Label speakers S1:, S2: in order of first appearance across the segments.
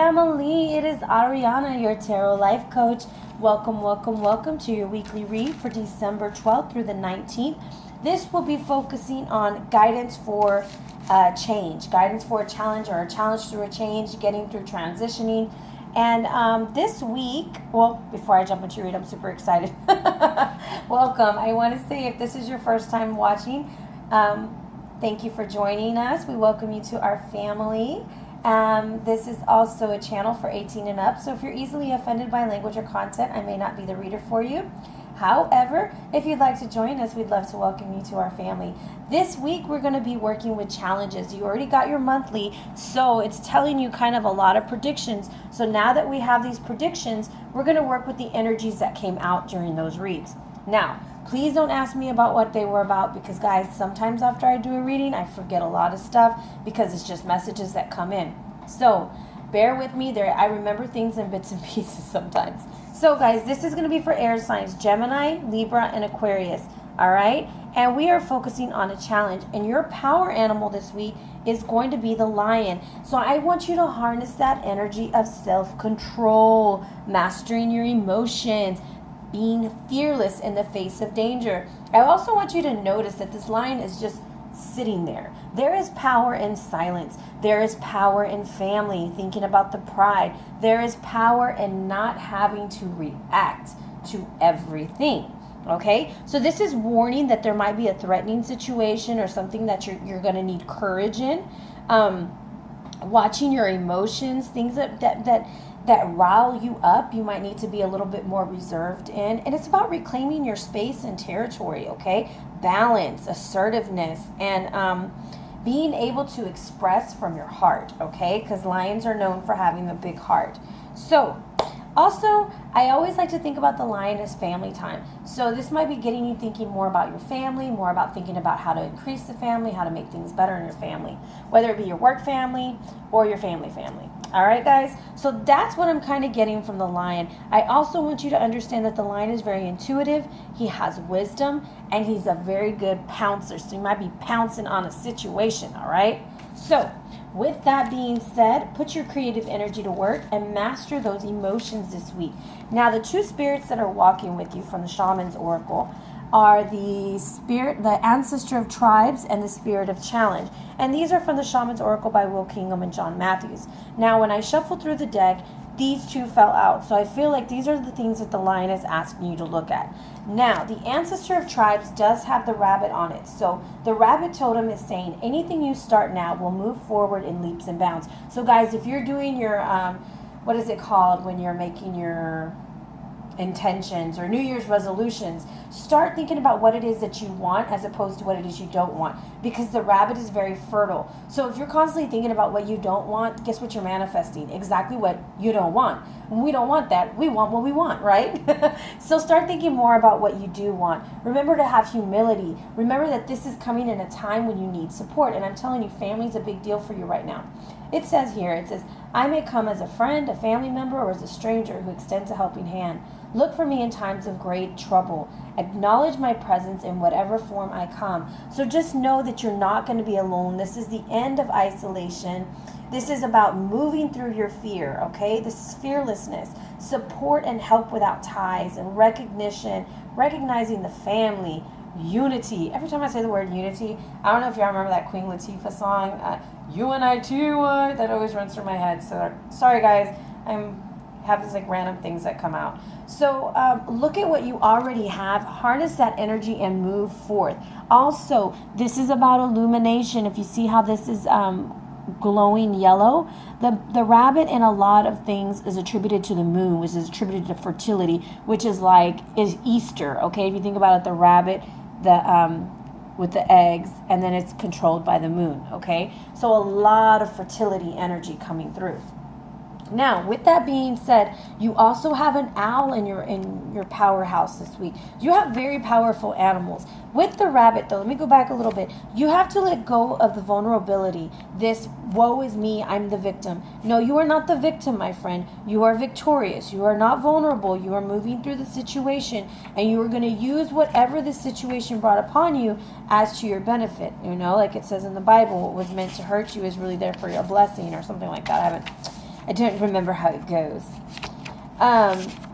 S1: family. It is Arhinna, your tarot life coach. Welcome, welcome, welcome to your weekly read for December 12th through the 19th. This will be focusing on guidance for change, guidance for a challenge or a challenge through a change, getting through transitioning. And this week, well, before I jump into your read, I'm super excited. Welcome. I want to say if this is your first time watching, thank you for joining us. We welcome you to our family. This is also a channel for 18 and up, so if you're easily offended by language or content, I may not be the reader for you. However, if you'd like to join us, we'd love to welcome you to our family. This week, we're going to be working with challenges. You already got your monthly, so it's telling you kind of a lot of predictions. So now that we have these predictions, we're going to work with the energies that came out during those reads. Now, please don't ask me about what they were about because, guys, sometimes after I do a reading, I forget a lot of stuff because it's just messages that come in. So bear with me there. I remember things in bits and pieces sometimes. So, guys, this is going to be for air signs, Gemini, Libra, and Aquarius. All right? And we are focusing on a challenge. And your power animal this week is going to be the lion. So I want you to harness that energy of self-control, mastering your emotions, being fearless in the face of danger. I also want you to notice that this lion is just sitting there. There is power in silence. There is power in family, thinking about the pride. There is power in not having to react to everything. Okay? So this is warning that there might be a threatening situation or something that you're going to need courage in. Watching your emotions, things that rile you up, you might need to be a little bit more reserved in. And it's about reclaiming your space and territory, okay? Balance, assertiveness, and being able to express from your heart, okay? Because lions are known for having a big heart. So, also, I always like to think about the lion as family time. So this might be getting you thinking more about your family, more about thinking about how to increase the family, how to make things better in your family, whether it be your work family or your family. All right, guys? So that's what I'm kind of getting from the lion. I also want you to understand that the lion is very intuitive. He has wisdom, and he's a very good pouncer. So you might be pouncing on a situation, all right? So with that being said, put your creative energy to work and master those emotions this week. Now, the two spirits that are walking with you from the Shamans Oracle are the ancestor of tribes, and the spirit of challenge. And these are from the Shamans Oracle by Will Kinghan and John Matthews. Now, when I shuffled through the deck, these two fell out. So I feel like these are the things that the lion is asking you to look at. Now, the ancestor of tribes does have the rabbit on it. So the rabbit totem is saying anything you start now will move forward in leaps and bounds. So guys, if you're doing your, what is it called when you're making your intentions or New Year's resolutions, start thinking about what it is that you want as opposed to what it is you don't want, because the rabbit is very fertile. So if you're constantly thinking about what you don't want, guess what you're manifesting? Exactly what you don't want. We don't want that. We want what we want, right? So start thinking more about what you do want. Remember to have humility. Remember that this is coming in a time when you need support, and I'm telling you, family's a big deal for you right now. It says here, I may come as a friend, a family member, or as a stranger who extends a helping hand. Look for me in times of great trouble. Acknowledge my presence in whatever form I come. So just know that you're not going to be alone. This is the end of isolation. This is about moving through your fear, okay? This is fearlessness. Support and help without ties, and recognition, recognizing the family, unity. Every time I say the word unity, I don't know if y'all remember that Queen Latifah song, You and I Too, that always runs through my head. So sorry, guys. Have these like random things that come out. So look at what you already have, harness that energy and move forth. Also, this is about illumination. If you see how this is glowing yellow, the rabbit in a lot of things is attributed to the moon, which is attributed to fertility, which is Easter. Okay, if you think about it, the rabbit, with the eggs, and then it's controlled by the moon. Okay, so a lot of fertility energy coming through. Now, with that being said, you also have an owl in your powerhouse this week. You have very powerful animals. With the rabbit, though, let me go back a little bit. You have to let go of the vulnerability. This, woe is me, I'm the victim. No, you are not the victim, my friend. You are victorious. You are not vulnerable. You are moving through the situation, and you are going to use whatever the situation brought upon you as to your benefit. You know, like it says in the Bible, what was meant to hurt you is really there for your blessing, or something like that. I haven't I don't remember how it goes.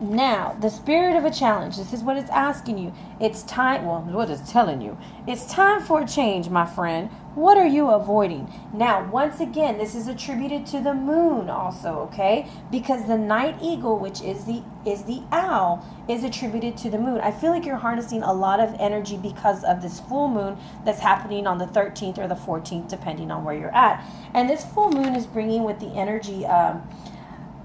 S1: Now, the spirit of a challenge. This is what it's asking you. It's time, well, what it's telling you. It's time for a change, my friend. What are you avoiding? Now, once again, this is attributed to the moon also, okay? Because the night eagle, which is the owl, is attributed to the moon. I feel like you're harnessing a lot of energy because of this full moon that's happening on the 13th or the 14th, depending on where you're at. And this full moon is bringing with the energy,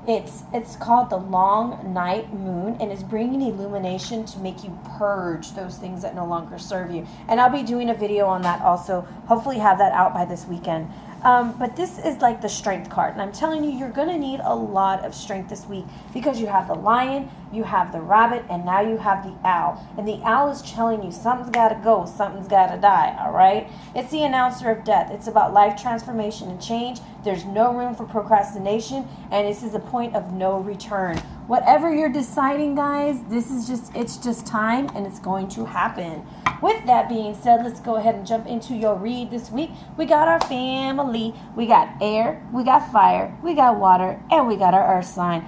S1: it's called the long night moon, and it's bringing illumination to make you purge those things that no longer serve you. And I'll be doing a video on that also. Hopefully have that out by this weekend. But this is like the strength card. And I'm telling you, you're going to need a lot of strength this week because you have the lion, you have the rabbit, and now you have the owl. And the owl is telling you something's got to go, something's got to die, all right? It's the announcer of death. It's about life transformation and change. There's no room for procrastination, and this is the point of no return. Whatever you're deciding, guys, it's just time, and it's going to happen. With that being said, let's go ahead and jump into your read this week. We got our family. We got air, we got fire, we got water, and we got our earth sign.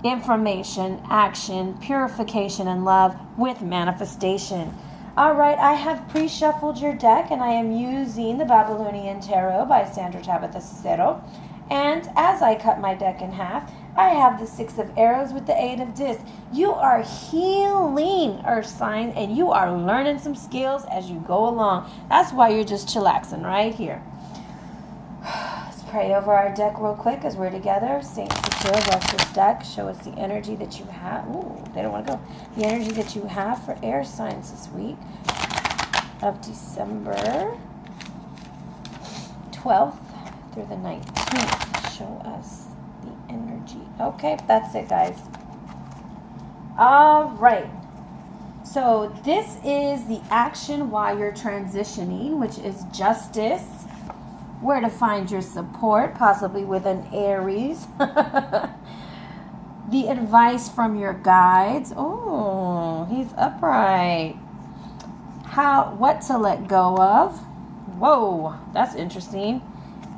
S1: Information, action, purification, and love with manifestation. All right, I have pre-shuffled your deck, and I am using the Babylonian Tarot by Sandra, Tabatha, Cicero. And as I cut my deck in half, I have the 6 of arrows with the 8 of discs. You are healing, earth sign, and you are learning some skills as you go along. That's why you're just chillaxing right here. Let's pray over our deck real quick as we're together. Saint Cicero, bless this deck. Show us the energy that you have. Ooh, they don't want to go. The energy that you have for air signs this week of December 12th through the 19th. Show us the energy. Okay, that's it, guys. All right. So this is the action while you're transitioning, which is justice. Where to find your support, possibly with an Aries. The advice from your guides. Oh, he's upright. What to let go of. Whoa, that's interesting.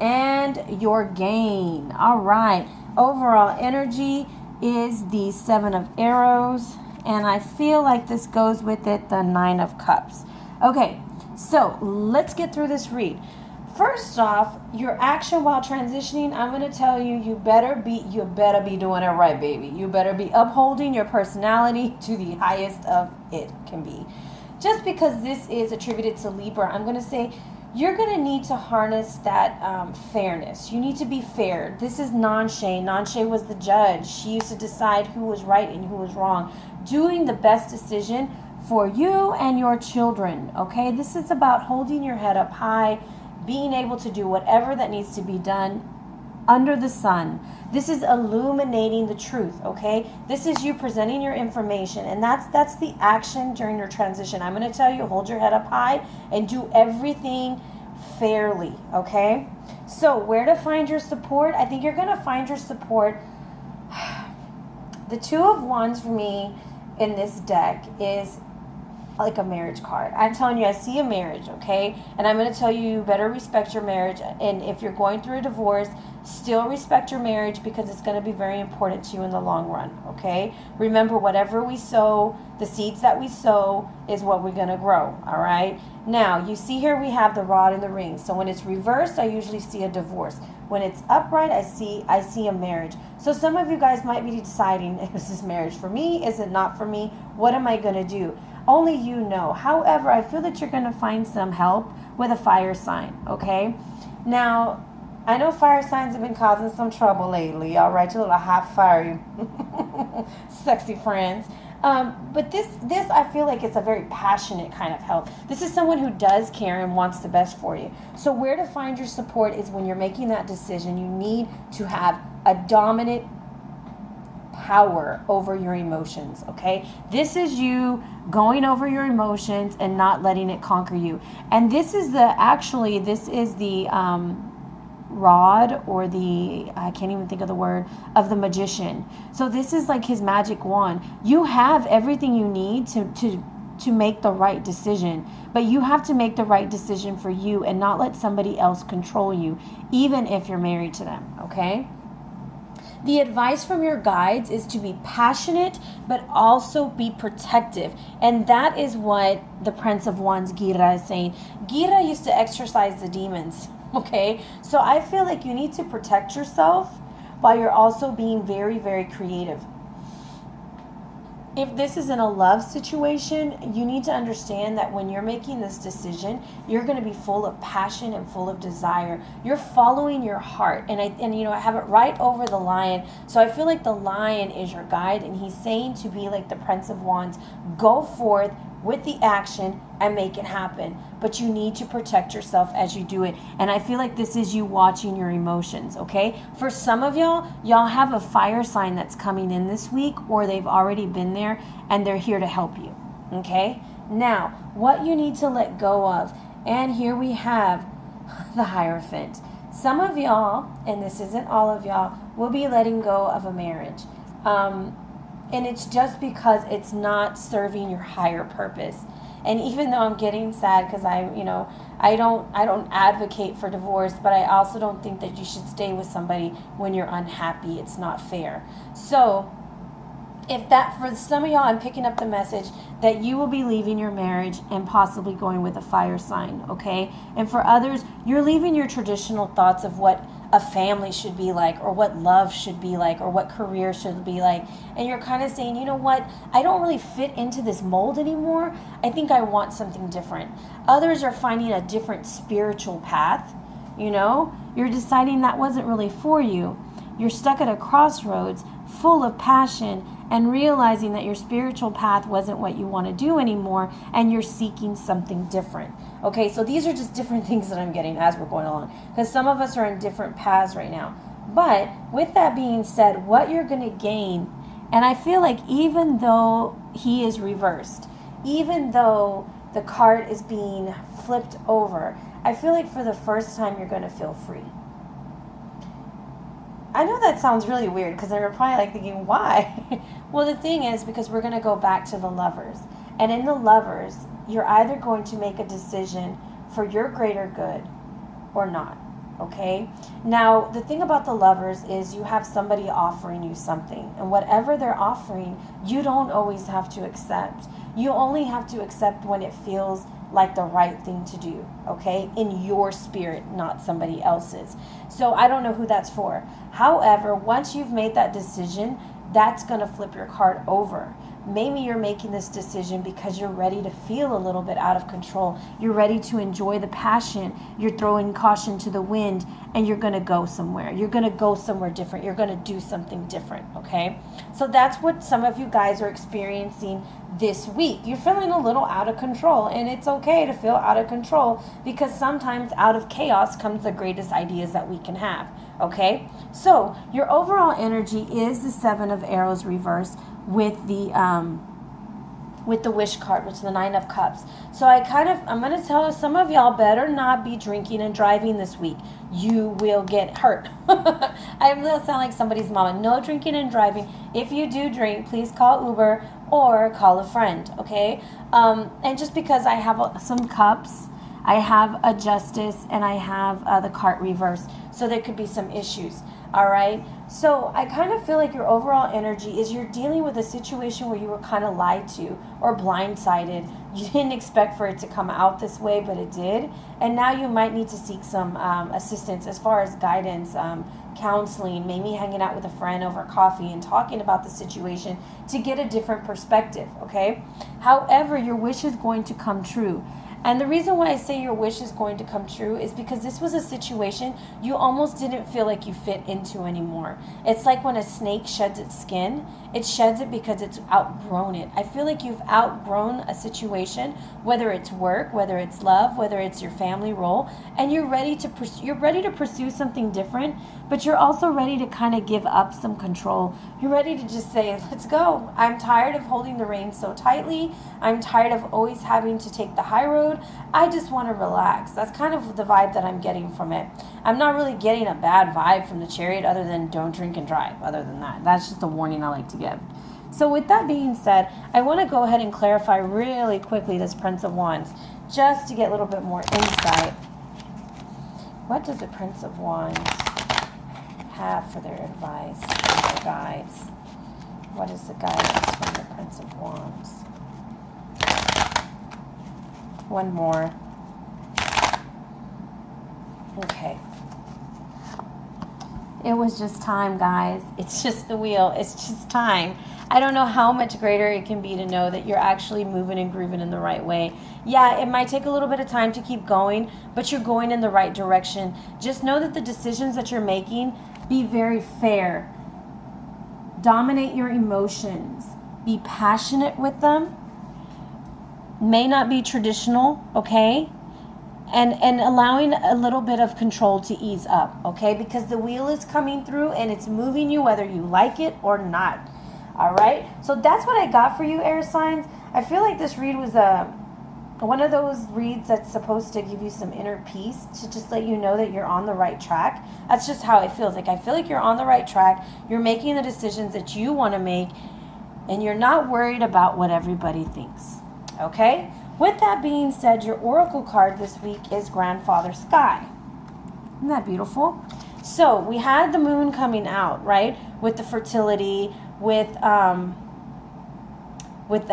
S1: And your gain. All right. Overall energy is the 7 of arrows. And I feel like this goes with it, the 9 of cups. Okay, so let's get through this read. First off, your action while transitioning, I'm going to tell you, you better be doing it right, baby. You better be upholding your personality to the highest of it can be. Just because this is attributed to Libra, I'm going to say you're going to need to harness that fairness. You need to be fair. This is Nanshe. Nanshe was the judge. She used to decide who was right and who was wrong. Doing the best decision for you and your children, okay? This is about holding your head up high, being able to do whatever that needs to be done under the sun. This is illuminating the truth, okay? This is you presenting your information, and that's the action during your transition. I'm going to tell you, hold your head up high and do everything fairly, okay? So where to find your support? I think you're going to find your support. The 2 of Wands for me in this deck is like a marriage card. I'm telling you, I see a marriage, okay? And I'm going to tell you, you better respect your marriage. And if you're going through a divorce, still respect your marriage because it's going to be very important to you in the long run, okay? Remember, whatever we sow, the seeds that we sow is what we're going to grow, all right? Now, you see here we have the rod and the ring. So when it's reversed, I usually see a divorce. When it's upright, I see a marriage. So some of you guys might be deciding, is this marriage for me? Is it not for me? What am I going to do? Only you know. However, I feel that you're going to find some help with a fire sign, okay? Now, I know fire signs have been causing some trouble lately, all right? Your little hot fire, sexy friends. But this I feel like it's a very passionate kind of help. This is someone who does care and wants the best for you. So where to find your support is when you're making that decision. You need to have a dominant power over your emotions, okay? This is you going over your emotions and not letting it conquer you. And this is the rod, or I can't even think of the word, of the magician. So this is like his magic wand. You have everything you need to make the right decision, but you have to make the right decision for you and not let somebody else control you, even if you're married to them, okay? The advice from your guides is to be passionate, but also be protective. And that is what the Prince of Wands, Gira, is saying. Gira used to exorcise the demons, okay? So I feel like you need to protect yourself while you're also being very, very creative. If this is in a love situation, you need to understand that when you're making this decision, you're going to be full of passion and full of desire. You're following your heart. And I have it right over the lion. So I feel like the lion is your guide, and he's saying to be like the Prince of Wands. Go forth with the action and make it happen. But you need to protect yourself as you do it. And I feel like this is you watching your emotions, okay? For some of y'all have a fire sign that's coming in this week, or they've already been there and they're here to help you, okay? Now, what you need to let go of. And here we have the Hierophant. Some of y'all, and this isn't all of y'all, will be letting go of a marriage. And it's just because it's not serving your higher purpose. And even though I'm getting sad because I don't advocate for divorce, but I also don't think that you should stay with somebody when you're unhappy. It's not fair. So if that, for some of y'all, I'm picking up the message that you will be leaving your marriage and possibly going with a fire sign, okay? And for others, you're leaving your traditional thoughts of what a family should be like, or what love should be like, or what career should be like. And you're kind of saying, you know what? I don't really fit into this mold anymore. I think I want something different. Others are finding a different spiritual path. You're deciding that wasn't really for you. You're stuck at a crossroads full of passion and realizing that your spiritual path wasn't what you want to do anymore, and you're seeking something different. Okay, so these are just different things that I'm getting as we're going along, because some of us are in different paths right now. But with that being said, what you're going to gain, and I feel like even though he is reversed, even though the card is being flipped over, I feel like for the first time you're going to feel free. I know that sounds really weird because you're probably like thinking, why? Well, the thing is, because we're going to go back to the Lovers. And in the Lovers, you're either going to make a decision for your greater good or not, okay? Now, the thing about the Lovers is you have somebody offering you something. And whatever they're offering, you don't always have to accept. You only have to accept when it feels like the right thing to do, okay? In your spirit, not somebody else's. So I don't know who that's for. However, once you've made that decision, that's going to flip your card over. Maybe you're making this decision because you're ready to feel a little bit out of control. You're ready to enjoy the passion. You're throwing caution to the wind, and you're going to go somewhere. You're going to go somewhere different. You're going to do something different, okay? So that's what some of you guys are experiencing this week. You're feeling a little out of control, and it's okay to feel out of control, because sometimes out of chaos comes the greatest ideas that we can have, okay? So your overall energy is the Seven of Arrows reversed with the Wish card, which is the Nine of Cups. So I'm going to tell you, some of y'all better not be drinking and driving this week. You will get hurt. I will sound like somebody's mama. No drinking and driving. If you do drink, please call Uber or call a friend, okay? And just because I have some cups, I have a Justice, and I have the cart reversed. So there could be some issues, all right? So I kind of feel like your overall energy is you're dealing with a situation where you were kind of lied to or blindsided. You didn't expect for it to come out this way, but it did. And now you might need to seek some assistance as far as guidance, counseling, maybe hanging out with a friend over coffee and talking about the situation to get a different perspective, okay? However, your wish is going to come true. And the reason why I say your wish is going to come true is because this was a situation you almost didn't feel like you fit into anymore. It's like when a snake sheds its skin, it sheds it because it's outgrown it. I feel like you've outgrown a situation, whether it's work, whether it's love, whether it's your family role, and you're ready to pursue something different, but you're also ready to kind of give up some control. You're ready to just say, let's go. I'm tired of holding the reins so tightly. I'm tired of always having to take the high road. I just want to relax. That's kind of the vibe that I'm getting from it. I'm not really getting a bad vibe from the Chariot other than don't drink and drive. Other than that, that's just a warning I like to give. So with that being said, I want to go ahead and clarify really quickly this Prince of Wands, just to get a little bit more insight. What does the Prince of Wands have for their advice, for their guides? What is the guidance from the Prince of Wands? One more. Okay. It was just time, guys. It's just the wheel. It's just time. I don't know how much greater it can be to know that you're actually moving and grooving in the right way. Yeah, it might take a little bit of time to keep going, but you're going in the right direction. Just know that the decisions that you're making, be very fair. Dominate your emotions. Be passionate with them. May not be traditional, okay? And allowing a little bit of control to ease up, okay? Because the wheel is coming through and it's moving you whether you like it or not. All right? So that's what I got for you, air signs. I feel like this read was one of those reads that's supposed to give you some inner peace, to just let you know that you're on the right track. That's just how it feels. Like, I feel like you're on the right track. You're making the decisions that you want to make, and you're not worried about what everybody thinks. Okay? With that being said, your oracle card this week is Grandfather Sky. Isn't that beautiful? So we had the moon coming out, right? With the fertility, with the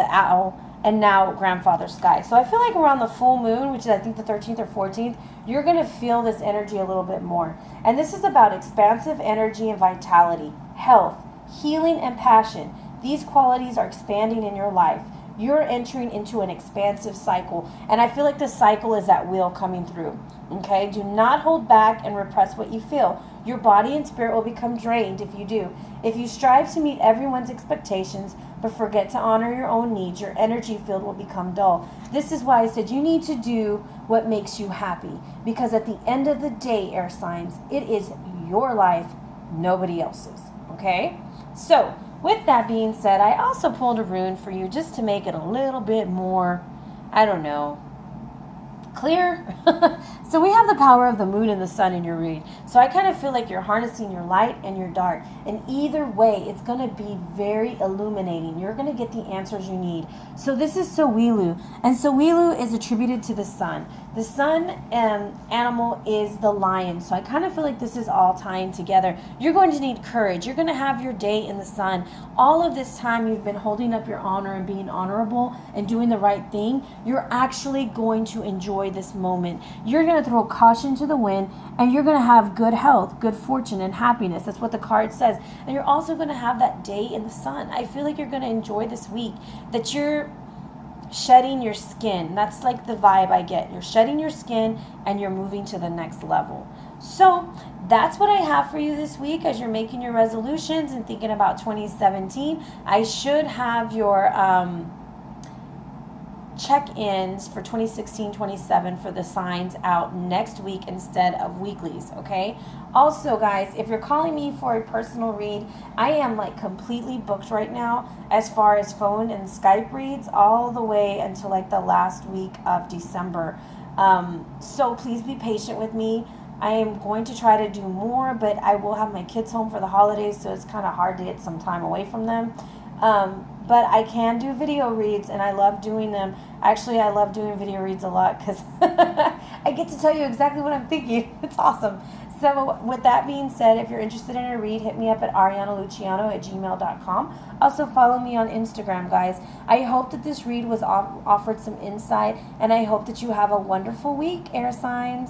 S1: owl, and now Grandfather Sky. So I feel like around the full moon, which is I think the 13th or 14th, you're going to feel this energy a little bit more. And this is about expansive energy and vitality, health, healing, and passion. These qualities are expanding in your life. You're entering into an expansive cycle. And I feel like the cycle is that wheel coming through. Okay? Do not hold back and repress what you feel. Your body and spirit will become drained if you do. If you strive to meet everyone's expectations, but forget to honor your own needs, your energy field will become dull. This is why I said you need to do what makes you happy. Because at the end of the day, air signs, it is your life, nobody else's. Okay? So, with that being said, I also pulled a rune for you just to make it a little bit more, I don't know, clear. So we have the power of the moon and the sun in your read. So I kind of feel like you're harnessing your light and your dark. And either way, it's going to be very illuminating. You're going to get the answers you need. So this is Sowilu. And Sowilu is attributed to the sun. The sun animal is the lion. So I kind of feel like this is all tying together. You're going to need courage. You're going to have your day in the sun. All of this time you've been holding up your honor and being honorable and doing the right thing. You're actually going to enjoy this moment. You're going to throw caution to the wind, and you're going to have good health, good fortune, and happiness. That's what the card says. And you're also going to have that day in the sun. I feel like you're going to enjoy this week, that you're shedding your skin. That's like the vibe I get. You're shedding your skin and you're moving to the next level. So that's what I have for you this week as you're making your resolutions and thinking about 2017. I should have your check-ins for 2016-27 for the signs out next week instead of weeklies, okay? Also, guys, if you're calling me for a personal read, I am like completely booked right now as far as phone and Skype reads all the way until like the last week of December. So please be patient with me. I am going to try to do more, but I will have my kids home for the holidays, so it's kind of hard to get some time away from them. But I can do video reads, and I love doing them. Actually, I love doing video reads a lot because I get to tell you exactly what I'm thinking. It's awesome. So with that being said, if you're interested in a read, hit me up at arianaluciano@gmail.com. Also follow me on Instagram, guys. I hope that this read was offered some insight, and I hope that you have a wonderful week, air signs.